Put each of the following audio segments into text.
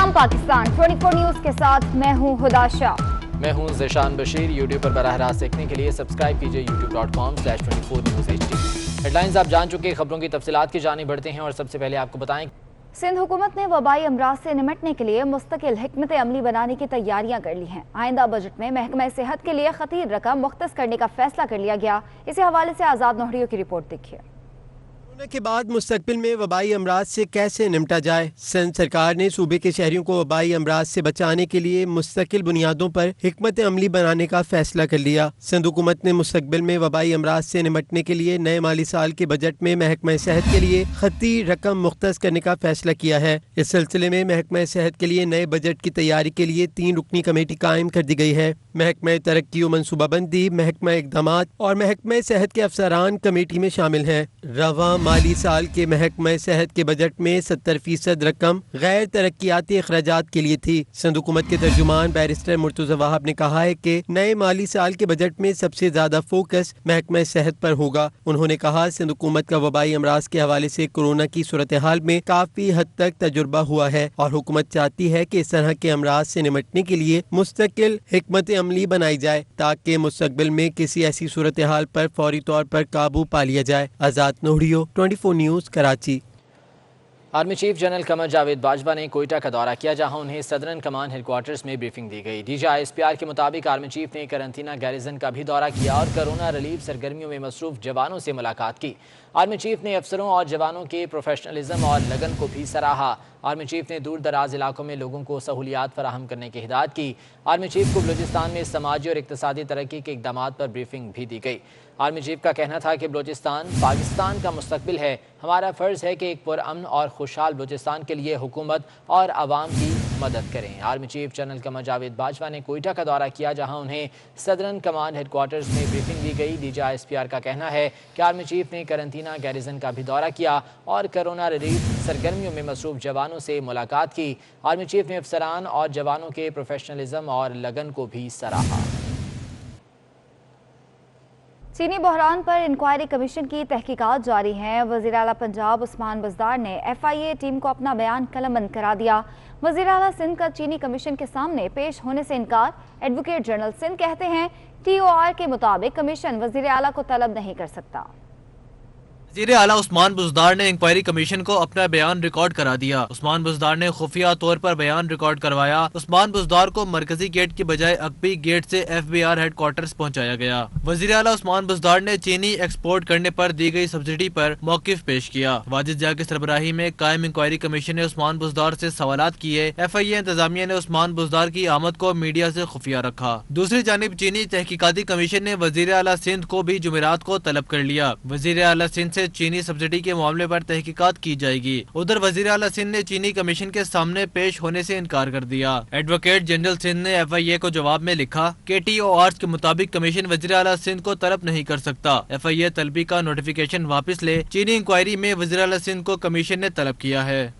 सलाम पाकिस्तान 24 न्यूज के साथ मैं हूं हुदा शाह। मैं हूं ज़ीशान बशीर। यूट्यूब पर बराह रास्त देखने के लिए सब्सक्राइब कीजिए youtube.com/24newsHD। हेडलाइंस आप जान चुके, खबरों की तफसीलात की जानिब बढ़ते हैं और सबसे पहले आपको बताएं सिंध हुकूमत ने वबाई अमराज से निमटने के लिए मुस्तकिल हिकमत अमली बनाने की तैयारियां कर ली हैं। आइंदा बजट में महकमा सेहत के लिए खतीर रकम मुख्तस करने का फैसला कर लिया गया। इसी हवाले से आज़ाद नोहरियों की रिपोर्ट देखिए। के बाद मुस्तकबिल में वबाई अमराज से कैसे निपटा जाए। सिंध सरकार ने सूबे के शहरियों को वबाई अमराज से बचाने के लिए मुस्तकिल बुनियादों पर हिकमत अमली बनाने का फैसला कर लिया। सिंध हुकूमत ने मुस्तकबिल में वबाई अमराज से निपटने के लिए नए माली साल के बजट में महकमा सेहत के लिए खतीर रकम मुख्तस करने का फैसला किया है। इस सिलसिले में महकमा सेहत के लिए नए बजट की तैयारी के लिए 3 रुकनी कमेटी कायम कर दी गई है। महकमा तरक्की व मनसूबाबंदी, महकमा इक़दामात और महकमा सेहत के अफसरान कमेटी में शामिल हैं। रवा माली साल के महकमा सेहत के बजट में 70% रकम गैर तरक्याती अखराजात के लिए थी। सिंध हुकूमत के तर्जुमान बैरिस्टर मुर्तज़ा वहाब ने कहा है कि नए माली साल के बजट में सबसे ज्यादा फोकस महकमा सेहत पर होगा। उन्होंने कहा, सिंध हुकूमत का वबाई अमराज के हवाले से कोरोना की सूरत हाल में काफी हद तक तजुर्बा हुआ है और हुकूमत चाहती है कि इस तरह के अमराज से निमटने के लिए मुस्तकिल हिकमत अमली बनाई जाए ताकि मुस्तकबिल में किसी ऐसी सूरत हाल पर फौरी तौर पर काबू पा लिया जाए। Azad Nohrio 24 news Karachi. Army chief general Qamar Javed Bajwa ने कोयटा का दौरा किया, जहां उन्हें सदरन कमान हेडक्वार्टर्स में ब्रीफिंग दी गई। DGI-SPR के मुताबिक आर्मी चीफ ने करंटीना गैरिजन का भी दौरा किया और कोरोना रिलीफ सरगर्मियों में मसरूफ जवानों से मुलाकात की। आर्मी चीफ ने अफसरों और जवानों के प्रोफेशनलिज्म और लगन को भी सराहा। आर्मी चीफ ने दूर दराज इलाकों में लोगों को सहूलियात फराहम करने की हिदायत की। आर्मी चीफ को बलूचिस्तान में समाजी और इक्तिसादी तरक्की के इक़दामात पर ब्रीफिंग भी दी गई। आर्मी चीफ का कहना था कि बलूचिस्तान पाकिस्तान का मुस्तकबिल है। हमारा फ़र्ज़ है कि एक पुरअमन और खुशहाल बलूचिस्तान के लिए हुकूमत और आवाम की मदद करें। Army chief general Qamar Javed Bajwa ने कोयटा का दौरा किया, जहां उन्हें सदरन कमांड हेडक्वार्टर्स में ब्रीफिंग दी गई। DGI-SPR का कहना है कि आर्मी चीफ ने करंटीना गैरिजन का भी दौरा किया और कोरोना रिलीफ सरगर्मियों में मसरूफ जवानों से मुलाकात की। आर्मी चीफ ने अफसरान और जवानों के प्रोफेशनलिज्म और लगन को भी सराहा। चीनी बहरान पर इंक्वायरी कमीशन की तहकीकात जारी हैं। वज़ीर आला पंजाब उस्मान बुज़दार ने FIA टीम को अपना बयान कलमबंद करा दिया। वज़ीर आला सिंध का चीनी कमीशन के सामने पेश होने से इनकार। एडवोकेट जनरल सिंध कहते हैं TOR के मुताबिक कमीशन वज़ीर आला को तलब नहीं कर सकता। वज़ीर आला उस्मान बुज़दार ने इंक्वायरी कमीशन को अपना बयान रिकॉर्ड करा दिया। उस्मान बुज़दार ने खुफिया तौर पर बयान रिकॉर्ड करवाया। उस्मान बुज़दार को मरकजी गेट की बजाय अकबी गेट से FBR हेडक्वार्टर्स पहुंचाया गया। वज़ीर आला उस्मान बुज़दार ने चीनी एक्सपोर्ट करने पर दी गई सब्सिडी पर मौकिफ पेश किया। वाजिद जा की सरबराही में कायम इंक्वायरी कमीशन ने उस्मान बुज़दार से सवालात किए। FIA इंतजामिया ने उस्मान बुज़दार की आमद को मीडिया से खुफिया रखा। दूसरी जानिब चीनी तहकीकाती कमीशन ने वज़ीर आला सिंध को भी जुमेरात को तलब कर लिया। वज़ीर आला सिंध से चीनी सब्सिडी के मामले पर तहकीकात की जाएगी। उधर वज़ीर आला सिंध ने चीनी कमीशन के सामने पेश होने से इनकार कर दिया। एडवोकेट जनरल सिंध ने FIA को जवाब में लिखा कि TOR के मुताबिक कमीशन वज़ीर आला सिंध को तलब नहीं कर सकता। FIA तलबी का नोटिफिकेशन वापस ले। चीनी इंक्वायरी में वज़ीर आला सिंध को कमीशन ने तलब किया है।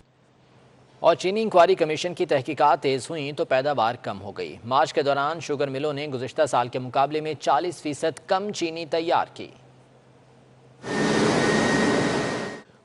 और चीनी इंक्वायरी कमीशन की तहकीकात तेज़ हुई तो पैदावार कम हो गई। मार्च के दौरान शुगर मिलों ने गुज़िश्ता साल के मुकाबले में 40% कम चीनी तैयार की।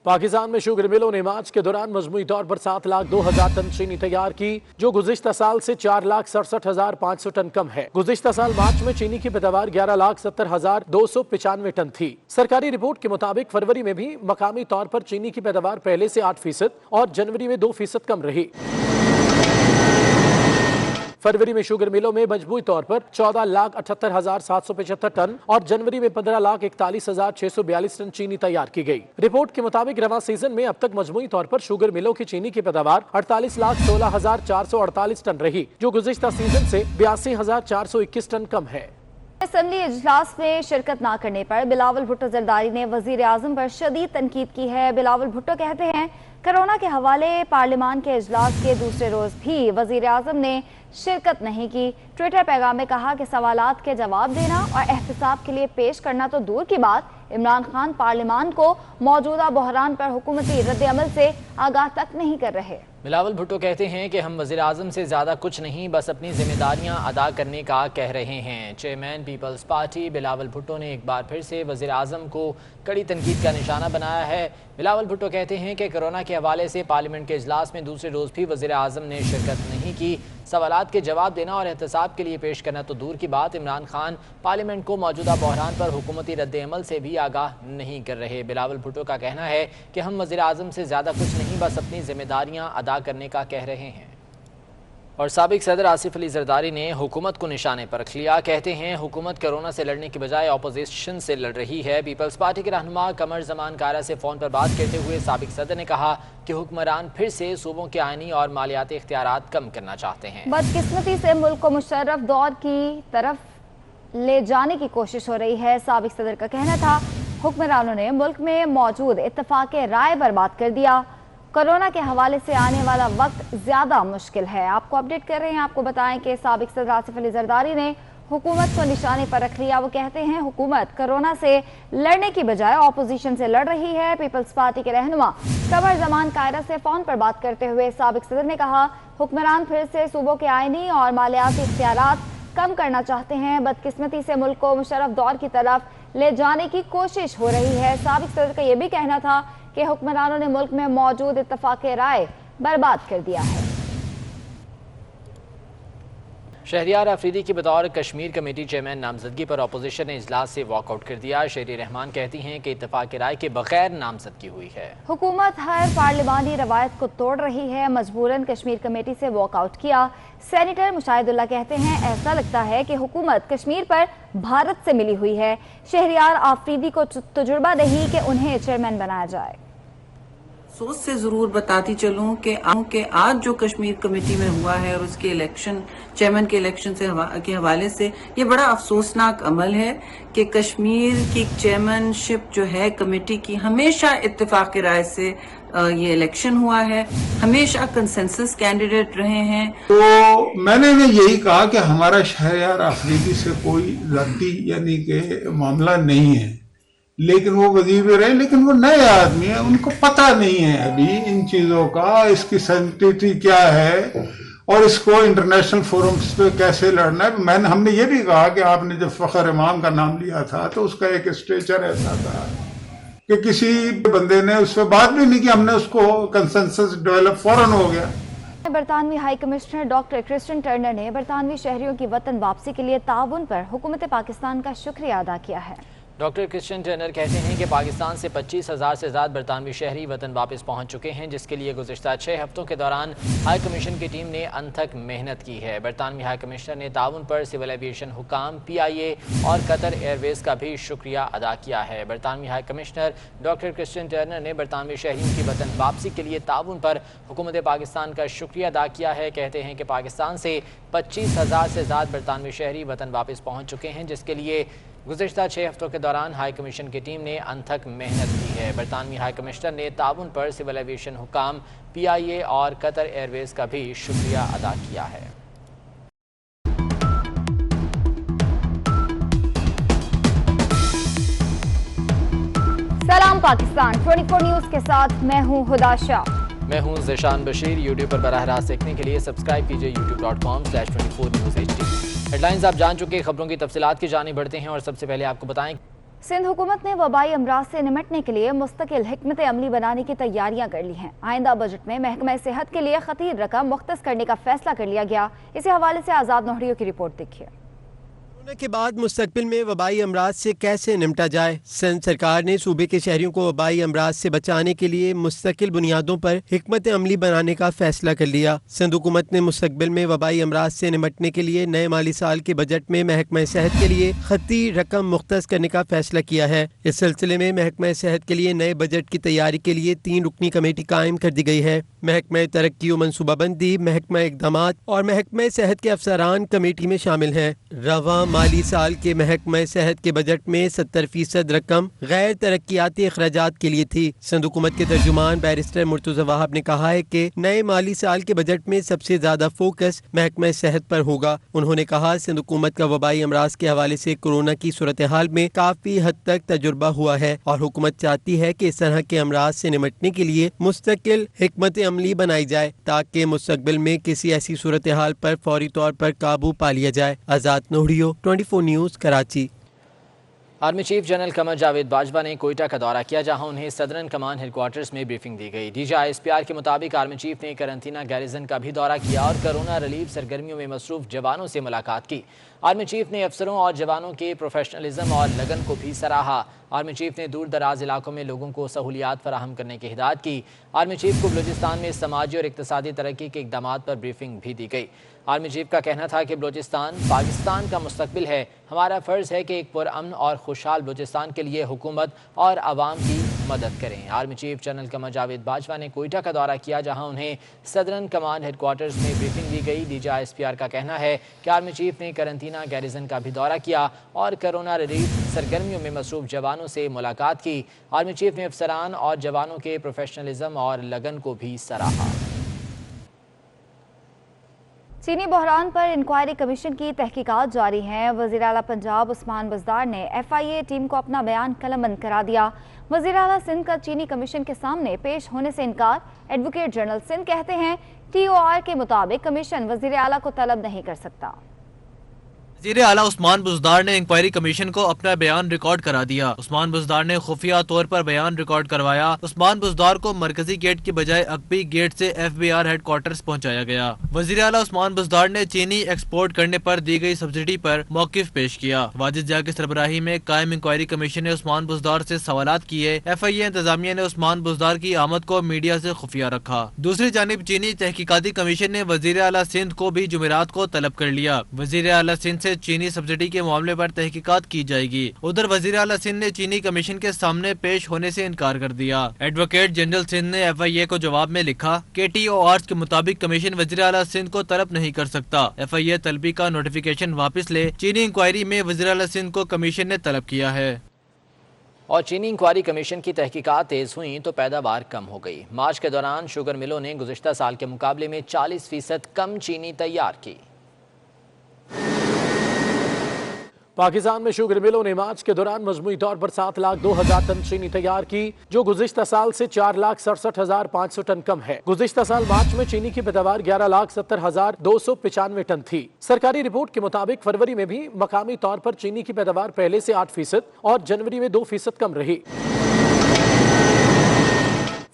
पाकिस्तान में शुगर मिलों ने मार्च के दौरान मजमूई तौर पर 7,02,000 टन चीनी तैयार की, जो गुज़िश्ता साल से 4,67,500 टन कम है। गुज़िश्ता साल मार्च में चीनी की पैदावार 11,70,295 टन थी। सरकारी रिपोर्ट के मुताबिक फरवरी में भी मकामी तौर पर चीनी की पैदावार पहले से 8% और जनवरी में 2% कम रही। फरवरी में शुगर मिलों में मजमूई तौर पर 14,78,775 टन और जनवरी में 15,41,642 टन चीनी तैयार की गई। रिपोर्ट के मुताबिक रवा सीजन में अब तक मजमूई तौर पर शुगर मिलों की चीनी की पैदावार 48,16,448 टन रही, जो गुज़िश्ता सीजन से 82,421 टन कम है। असम्बली इजलास में शिरकत न करने पर बिलावल भुट्टो जरदारी ने वजीर आजम पर शदीद तनकीद की है। बिलावल भुट्टो कहते हैं कोरोना के हवाले पार्लियामान के इजलास के दूसरे रोज भी वजीर आजम ने शिरकत नहीं की। ट्विटर पैगाम में कहा कि सवालात के जवाब देना और एहतसाब के लिए पेश करना तो दूर की बात, इमरान खान पार्लियामान को मौजूदा बहरान पर हुकूमती रद्द-ए-अमल से आगाह तक नहीं कर रहे। बिलावल भुट्टो कहते हैं कि हम वज़ीर आज़म से ज़्यादा कुछ नहीं, बस अपनी जिम्मेदारियां अदा करने का कह रहे हैं। चेयरमैन पीपल्स पार्टी बिलावल भुट्टो ने एक बार फिर से वज़ीर आज़म को कड़ी तनकीद का निशाना बनाया है। बिलावल भुट्टो कहते हैं कि कोरोना के کے حوالے سے پارلیمنٹ کے اجلاس میں دوسرے روز بھی وزیر اعظم نے شرکت نہیں کی۔ سوالات کے جواب دینا اور احتساب کے لیے پیش کرنا تو دور کی بات، عمران خان پارلیمنٹ کو موجودہ بحران پر حکومتی رد عمل سے بھی آگاہ نہیں کر رہے۔ بلاول بھٹو کا کہنا ہے کہ ہم وزیر اعظم سے زیادہ کچھ نہیں، بس اپنی ذمہ داریاں ادا کرنے کا کہہ رہے ہیں۔ اور سابق صدر آصف علی زرداری نے حکومت کو نشانے پر رکھ لیا۔ کہتے ہیں حکومت کرونا سے لڑنے کی بجائے اپوزیشن سے لڑ رہی ہے۔ پیپلز پارٹی کے رہنما قمر زمان کارا سے فون پر بات کرتے ہوئے سابق صدر نے کہا کہ حکمران پھر سے صوبوں کے آئینی اور مالیاتی اختیارات کم کرنا چاہتے ہیں۔ بدقسمتی سے ملک کو مشرف دور کی طرف لے جانے کی کوشش ہو رہی ہے۔ سابق صدر کا کہنا تھا حکمرانوں نے ملک میں موجود اتفاق رائے برباد کر دیا۔ کرونا کے حوالے سے آنے والا وقت زیادہ مشکل ہے۔ آپ کو اپڈیٹ کر رہے ہیں، آپ کو بتائیں کہ سابق صدر آصف علی زرداری نے حکومت کو نشانے پر رکھ لیا۔ وہ کہتے ہیں حکومت کرونا سے لڑنے کی بجائے اپوزیشن سے لڑ رہی ہے۔ پیپلز پارٹی کے رہنما قمر زمان کائرہ سے فون پر بات کرتے ہوئے سابق صدر نے کہا حکمران پھر سے صوبوں کے آئینی اور مالیاتی اختیارات کم کرنا چاہتے ہیں۔ بدقسمتی سے ملک کو مشرف دور کی طرف لے جانے کی کوشش ہو رہی ہے۔ سابق صدر کا یہ بھی کہنا تھا کہ حکمرانوں نے ملک میں موجود اتفاق رائے برباد کر دیا ہے۔ شہریار آفریدی کی بطور کشمیر کمیٹی چیئرمین نامزدگی پر اپوزیشن نے اجلاس سے واک آؤٹ کر دیا۔ شہری رحمان کہتی ہیں کہ اتفاق رائے کے بغیر نامزدگی ہوئی ہے۔ حکومت ہر پارلیمانی روایت کو توڑ رہی ہے، مجبوراً کشمیر کمیٹی سے واک آؤٹ کیا۔ سینیٹر مشاہد اللہ کہتے ہیں ایسا لگتا ہے کہ حکومت کشمیر پر بھارت سے ملی ہوئی ہے۔ شہریار آفریدی کو تجربہ نہیں کہ انہیں چیئرمین بنایا جائے۔ افسوس سے ضرور بتاتی چلوں کہ آج جو کشمیر کمیٹی میں ہوا ہے اور اس کے الیکشن چیئرمین کے الیکشن کے حوالے سے یہ بڑا افسوسناک عمل ہے کہ کشمیر کی چیئرمین شپ جو ہے کمیٹی کی ہمیشہ اتفاق رائے سے یہ الیکشن ہوا ہے، ہمیشہ کنسنسس کینڈیڈیٹ رہے ہیں۔ تو میں نے یہی کہا کہ ہمارا شہریار آفریدی سے کوئی ذاتی یعنی کہ معاملہ نہیں ہے، لیکن وہ وزیر بھی رہے، لیکن وہ نئے آدمی ہیں، ان کو پتہ نہیں ہے ابھی ان چیزوں کا، اس کی سینسٹیوٹی کیا ہے اور اس کو انٹرنیشنل فورمز پہ کیسے لڑنا ہے۔ ہم نے یہ بھی کہا کہ آپ نے جب فخر امام کا نام لیا تھا تو اس کا ایک اسٹیچر ایسا تھا کہ کسی بندے نے اس پہ بات بھی نہیں کی، ہم نے اس کو کنسنسس ڈیولپ فوراً ہو گیا۔ برطانوی ہائی کمشنر ڈاکٹر کرسٹن ٹرنر نے برطانوی شہریوں کی وطن واپسی کے لیے تعاون پر حکومت پاکستان کا شکریہ ادا کیا ہے۔ ڈاکٹر کرسٹن ٹرنر کہتے ہیں کہ پاکستان سے 25,000 سے زیادہ برطانوی شہری وطن واپس پہنچ چکے ہیں، جس کے لیے گزشتہ 6 ہفتوں کے دوران ہائی کمیشن کی ٹیم نے انتھک محنت کی ہے۔ برطانوی ہائی کمشنر نے تعاون پر سول ایویشن حکام PIA اور قطر ایئر ویز کا بھی شکریہ ادا کیا ہے۔ برطانوی ہائی کمشنر ڈاکٹر کرسٹن ٹرنر نے برطانوی شہریوں کی وطن واپسی کے لیے تعاون پر حکومت پاکستان کا شکریہ ادا کیا ہے۔ کہتے ہیں کہ پاکستان سے 25,000 سے زیادہ برطانوی شہری وطن واپس پہنچ چکے ہیں، جس کے لیے گزشتہ 6 ہفتوں کے دوران ہائی کمیشن کی ٹیم نے انتھک محنت کی ہے۔ برطانوی ہائی کمشنر نے تعاون پر سول ایویشن حکام PIA اور قطر ایئر ویز کا بھی شکریہ ادا کیا ہے۔ سلام پاکستان 24 نیوز کے ساتھ میں ہوں ہدا شاہ۔ میں ہوں ذیشان بشیر۔ یوٹیوب پر براہ راست دیکھنے کے لیے سبسکرائب کیجئے youtube.com/24newshd۔ ہیڈ لائنز آپ جان چکے، خبروں کی تفصیلات کی جانب بڑھتے ہیں اور سب سے پہلے آپ کو بتائیں سندھ حکومت نے وبائی امراض سے نمٹنے کے لیے مستقل حکمت عملی بنانے کی تیاریاں کر لی ہیں۔ آئندہ بجٹ میں محکمہ صحت کے لیے خطیر رقم مختص کرنے کا فیصلہ کر لیا گیا۔ اسی حوالے سے آزاد نوہریوں کی رپورٹ دیکھیے۔ کورونا کے بعد مستقبل میں وبائی امراض سے کیسے نمٹا جائے، سندھ سرکار نے صوبے کے شہریوں کو وبائی امراض سے بچانے کے لیے مستقل بنیادوں پر حکمت عملی بنانے کا فیصلہ کر لیا۔ سندھ حکومت نے مستقبل میں وبائی امراض سے نمٹنے کے لیے نئے مالی سال کے بجٹ میں محکمہ صحت کے لیے خطی رقم مختص کرنے کا فیصلہ کیا ہے۔ اس سلسلے میں محکمہ صحت کے لیے نئے بجٹ کی تیاری کے لیے 3 رکنی کمیٹی قائم کر دی گئی ہے۔ محکمہ ترقی و منصوبہ بندی، محکمہ اقدامات اور محکمہ صحت کے افسران کمیٹی میں شامل ہیں۔ رواں مالی سال کے محکمہ صحت کے بجٹ میں 70% رقم غیر ترقیاتی اخراجات کے لیے تھی۔ سندھ حکومت کے ترجمان بیرسٹر مرتضی وہاب نے کہا ہے کہ نئے مالی سال کے بجٹ میں سب سے زیادہ فوکس محکمہ صحت پر ہوگا۔ انہوں نے کہا سندھ حکومت کا وبائی امراض کے حوالے سے کورونا کی صورتحال میں کافی حد تک تجربہ ہوا ہے اور حکومت چاہتی ہے کہ اس طرح کے امراض سے نمٹنے کے لیے مستقل حکمت عملی بنائی جائے تاکہ مستقبل میں کسی ایسی صورتحال پر فوری طور پر قابو پا لیا جائے۔ Azad Nohrio 24 news Karachi. Army chief general Qamar Javed Bajwa ने कोयटा का दौरा किया, जहां उन्हें सदरन कमान हेडक्वार्टर्स में ब्रीफिंग दी गई। DGI-SPR के मुताबिक आर्मी चीफ ने करंथीना गैरिजन का भी दौरा किया और कोरोना रिलीफ सरगर्मियों में मसरूफ जवानों से मुलाकात की। आर्मी चीफ ने अफसरों और जवानों के प्रोफेशनलिज्म और लगन को भी सराहा। आर्मी चीफ ने दूर दराज इलाकों में लोगों को सहूलियात फराहम करने की हिदायत की। आर्मी चीफ को बलूचिस्तान में समाजी और इक्तिसादी तरक्की के इक़दामात पर ब्रीफिंग भी दी गई। आर्मी चीफ का कहना था कि बलूचिस्तान पाकिस्तान का मुस्तकबिल है। हमारा फ़र्ज़ है कि एक पुरअमन और खुशहाल बलूचिस्तान के लिए हुकूमत और आवाम की मदद करें। Army chief general Qamar Javed Bajwa ने कोयटा का दौरा किया, जहां उन्हें सदरन कमान हेडक्वार्टर्स में ब्रीफिंग दी गई। DGI-SPR का कहना है कि आर्मी चीफ ने करंथीना गैरिजन का भी दौरा किया और कोरोना रिलीफ सरगर्मियों में मसरूफ जवानों से मुलाकात की। आर्मी चीफ ने अफसरान और जवानों के प्रोफेशनलिज्म और लगन को भी सराहा। चीनी बहरान पर इंक्वायरी कमीशन की तहकीकात जारी हैं। वज़ीर आला पंजाब उस्मान बुज़दार ने FIA टीम को अपना बयान कलमबंद करा दिया। वज़ीर आला सिंध का चीनी कमीशन के सामने पेश होने से इनकार। एडवोकेट जनरल सिंध कहते हैं TOR के मुताबिक कमीशन वज़ीर आला को तलब नहीं कर सकता। वज़ीर आला उस्मान बुज़दार ने इंक्वायरी कमीशन को अपना बयान रिकॉर्ड करा दिया। उस्मान बुज़दार ने खुफिया तौर पर बयान रिकॉर्ड करवाया। उस्मान बुज़दार को मरकजी गेट की बजाय अकबी गेट से FBR हेडक्वार्टर्स पहुंचाया गया। वज़ीर आला उस्मान बुज़दार ने चीनी एक्सपोर्ट करने पर दी गई सब्सिडी पर मौक़िफ़ पेश किया। वाजिद जा की सरबराही में कायम इंक्वायरी कमीशन ने उस्मान बुज़दार से सवालात किए। FIA इंतजामिया ने उस्मान बुज़दार की आमद को मीडिया से खुफिया रखा। दूसरी जानिब चीनी तहकीकाती कमीशन ने वज़ीर आला सिंध को भी जुमेरात को तलब कर लिया। वज़ीर आला सिंध से चीनी सब्सिडी के मामले पर तहकीकात की जाएगी। उधर वज़ीर आला सिंध ने चीनी कमीशन के सामने पेश होने से इनकार कर दिया। एडवोकेट जनरल सिंध ने FIA को जवाब में लिखा कि TOR के मुताबिक कमीशन वज़ीर आला सिंध को तलब नहीं कर सकता। FIA तलबी का नोटिफिकेशन वापस ले। चीनी इंक्वायरी में वज़ीर आला सिंध को कमीशन ने तलब किया है। और चीनी इंक्वायरी कमीशन की तहकीकात तेज़ हुई तो पैदावार कम हो गई। मार्च के दौरान शुगर मिलों ने गुज़िश्ता साल के मुकाबले में 40% कम चीनी तैयार की। पाकिस्तान में शुगर मिलों ने मार्च के दौरान मजमूई तौर पर 7,02,000 टन चीनी तैयार की, जो गुज़िश्ता साल से 4,67,500 टन कम है। गुज़िश्ता साल मार्च में चीनी की पैदावार 11,70,295 टन थी। सरकारी रिपोर्ट के मुताबिक फरवरी में भी मकामी तौर पर चीनी की पैदावार पहले से 8% और जनवरी में 2% कम रही।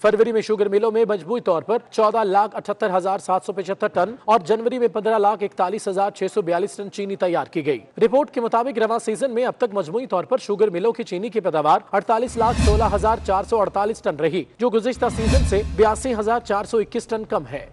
फरवरी में शुगर मिलों में मजमूई तौर पर 14,78,775 टन और जनवरी में 15,41,642 टन चीनी तैयार की गई। रिपोर्ट के मुताबिक रवां सीजन में अब तक मजमूई तौर पर शुगर मिलों की चीनी की पैदावार 48,16,448 टन रही, जो गुज़िश्ता सीजन से 82,421 टन कम है।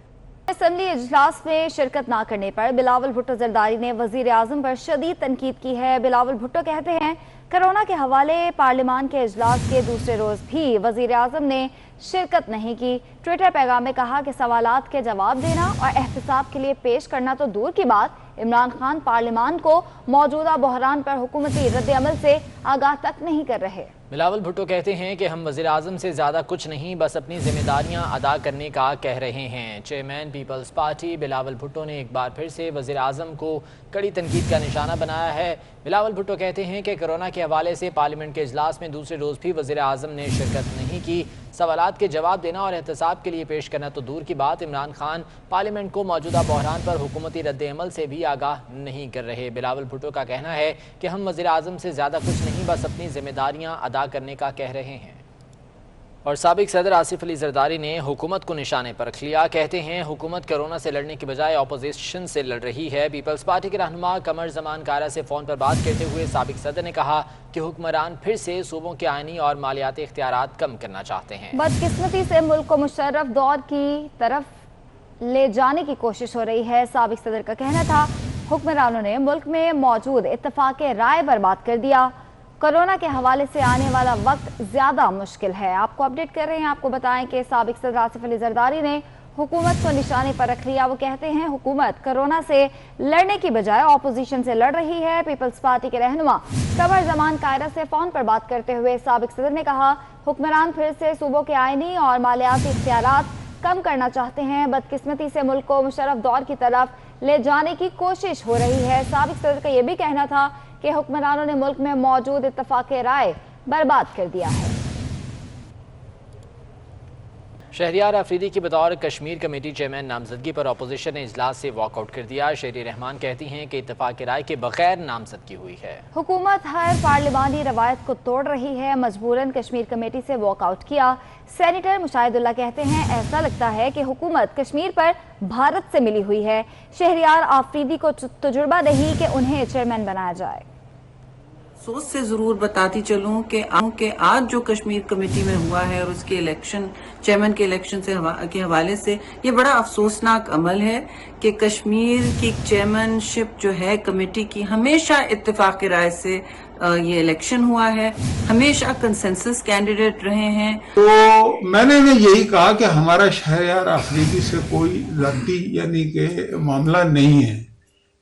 असेंबली इजलास में शिरकत न करने पर बिलावल भुट्टो जरदारी ने वजीर आजम पर शदीद तनकीद की है। बिलावल भुट्टो कहते हैं कोरोना के हवाले पार्लियामान के इजलास के दूसरे रोज भी वजीर आजम ने शिरकत नहीं की। ट्विटर पैगाम में कहा कि सवालात के जवाब देना और एहतसाब के लिए पेश करना तो दूर की बात, इमरान खान पार्लियामान को मौजूदा बहरान पर हुकूमती रद्द अमल से आगाह तक नहीं कर रहे। बिलावल भुट्टो कहते हैं कि हम वज़ीर आज़म से ज़्यादा कुछ नहीं, बस अपनी जिम्मेदारियां अदा करने का कह रहे हैं। चेयरमैन पीपल्स पार्टी बिलावल भुट्टो ने एक बार फिर से वज़ीर आज़म को कड़ी तनकीद का निशाना बनाया है। बिलावल भुट्टो कहते हैं कि कोरोना के हवाले से पार्लियामेंट के इजलास में दूसरे रोज़ भी वज़ीर आज़म ने शिरकत नहीं की। सवालात के जवाब देना और एहतसाब के लिए पेश करना तो दूर की बात, इमरान खान पार्लियामेंट को मौजूदा बहरान पर हुकूमती रद्द अमल से भी आगाह नहीं कर रहे। बिलावल भुट्टो का कहना है कि हम वज़ीर आज़म से ज़्यादा कुछ नहीं, बस अपनी जिम्मेदारियां अदा करने का कह रहे हैं। और साबिक सदर आसिफ अली जरदारी ने हुकूमत को निशाने पर रख लिया। कहते हैं हुकूमत कोरोना से लड़ने की बजाय अपोजिशन से लड़ रही है। पीपल्स पार्टी के रहनुमा कमर जमान कारा से फ़ोन पर बात करते हुए साबिक सदर ने कहा कि हुक्मरान फिर से सूबों के आइनी और मालियाती इख्तियारात कम करना चाहते हैं। बदकिस्मती से मुल्क को मुशर्रफ दौर की तरफ ले जाने की कोशिश हो रही है। साबिक सदर का कहना था हुक्मरानों ने मुल्क में मौजूद इत्तफाक राय बर्बाद कर दिया। कोरोना के हवाले से आने वाला वक्त ज्यादा मुश्किल है। आपको अपडेट कर रहे हैं, आपको बताएं कि साबिक सदर आसिफ अली जरदारी ने हुकूमत को निशाने पर रख लिया। वो कहते हैं हुकूमत कोरोना से लड़ने की बजाय अपोजिशन से लड़ रही है। पीपल्स पार्टी के रहनुमा कमर जमान कायरा से फोन पर बात करते हुए साबिक सदर ने कहा हुक्मरान फिर से सूबों के आइनी और मालियाती इख्तियारात कम करना चाहते हैं। बदकिस्मती से मुल्क को मुशर्रफ दौर की तरफ ले जाने की कोशिश हो रही है। साबिक सदर का यह भी कहना था कि हुक्मरानों ने मुल्क में मौजूद इत्तफाक राय बर्बाद कर दिया है। شہریار آفریدی کی بطور کشمیر کمیٹی چیئرمین نامزدگی پر اپوزیشن نے اجلاس سے واک آؤٹ کر دیا۔ شہری رحمان کہتی ہیں کہ اتفاق رائے کے بغیر نامزدگی ہوئی ہے۔ حکومت ہر پارلیمانی روایت کو توڑ رہی ہے، مجبوراً کشمیر کمیٹی سے واک آؤٹ کیا۔ سینیٹر مشاہد اللہ کہتے ہیں ایسا لگتا ہے کہ حکومت کشمیر پر بھارت سے ملی ہوئی ہے۔ شہریار آفریدی کو تجربہ نہیں کہ انہیں چیئرمین بنایا جائے۔ افسوس سے ضرور بتاتی چلوں کہ آج جو کشمیر کمیٹی میں ہوا ہے اور اس کے الیکشن چیئرمین کے الیکشن کے حوالے سے یہ بڑا افسوسناک عمل ہے کہ کشمیر کی چیئرمین شپ جو ہے کمیٹی کی ہمیشہ اتفاق رائے سے یہ الیکشن ہوا ہے، ہمیشہ کنسنسس کینڈیڈیٹ رہے ہیں۔ تو میں نے یہی کہا کہ ہمارا شہریار آفریدی سے کوئی ذاتی یعنی کہ معاملہ نہیں ہے،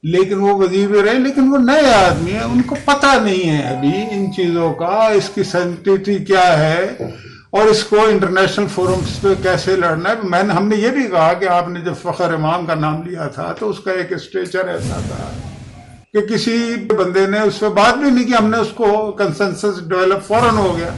لیکن وہ وزیر بھی رہے، لیکن وہ نئے آدمی ہیں، ان کو پتہ نہیں ہے ابھی ان چیزوں کا، اس کی سینسٹیوٹی کیا ہے اور اس کو انٹرنیشنل فورمز پہ کیسے لڑنا ہے۔ ہم نے یہ بھی کہا کہ آپ نے جب فخر امام کا نام لیا تھا تو اس کا ایک اسٹیچر ایسا تھا کہ کسی بندے نے اس پہ بات بھی نہیں کی، ہم نے اس کو کنسنسس ڈیولپ فوراً ہو گیا۔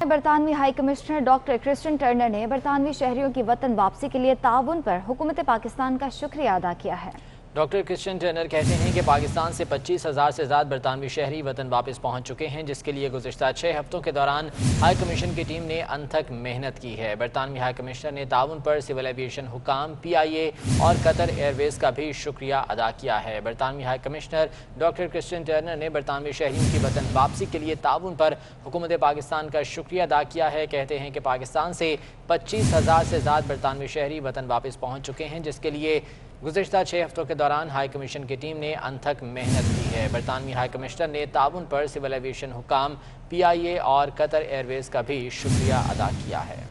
برطانوی ہائی کمشنر ڈاکٹر کرسٹن ٹرنر نے برطانوی شہریوں کی وطن واپسی کے لیے تعاون پر حکومت پاکستان کا شکریہ ادا کیا ہے۔ ڈاکٹر کرسٹن ٹرنر کہتے ہیں کہ پاکستان سے 25,000 سے زیادہ برطانوی شہری وطن واپس پہنچ چکے ہیں، جس کے لیے گزشتہ 6 ہفتوں کے دوران ہائی کمیشن کی ٹیم نے انتھک محنت کی ہے۔ برطانوی ہائی کمشنر نے تعاون پر سول ایویشن حکام PIA اور قطر ایئر ویز کا بھی شکریہ ادا کیا ہے۔ برطانوی ہائی کمشنر ڈاکٹر کرسٹن ٹرنر نے برطانوی شہریوں کی وطن واپسی کے لیے تعاون پر حکومت پاکستان کا شکریہ ادا کیا ہے۔ کہتے ہیں کہ پاکستان سے 25,000 سے زیادہ برطانوی شہری وطن واپس پہنچ چکے ہیں، جس کے لیے گزشتہ 6 ہفتوں کے دوران ہائی کمیشن کی ٹیم نے انتھک محنت کی ہے۔ برطانوی ہائی کمشنر نے تعاون پر سول ایویشن حکام PIA اور قطر ایئر ویز کا بھی شکریہ ادا کیا ہے۔